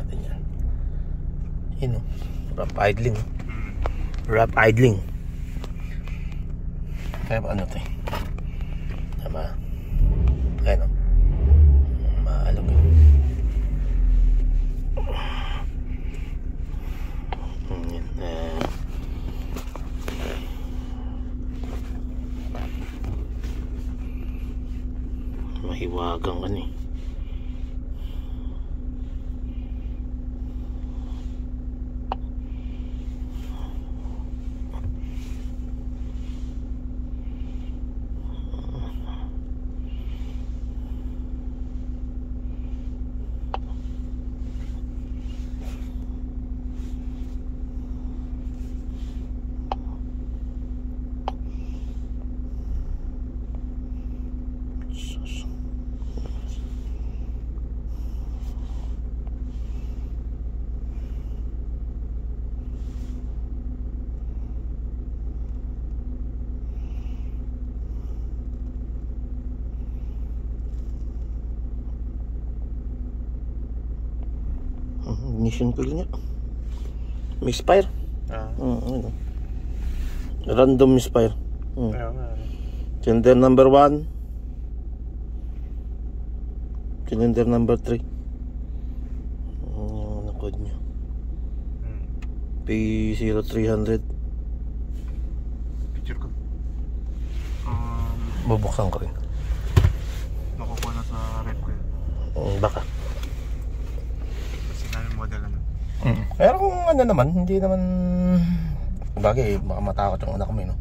natin yan. Yun o, rough idling. Rough idling. Kaya ba ano ito eh? Tama. Ayan o. Maalog yun. Yan. Mahiwagang ano eh. Ignition coil nga. Misfire. Ano. Random misfire. Cylinder number 1. Cylinder number 3. Ano code nyo? P0300. Picture ko. Bubuksan ko rin. Nakukuha na sa rep ko yun. Baka. Kasi namin model ano. Pero kung ano naman, hindi naman bagay, baka matakot yung anak mo, no?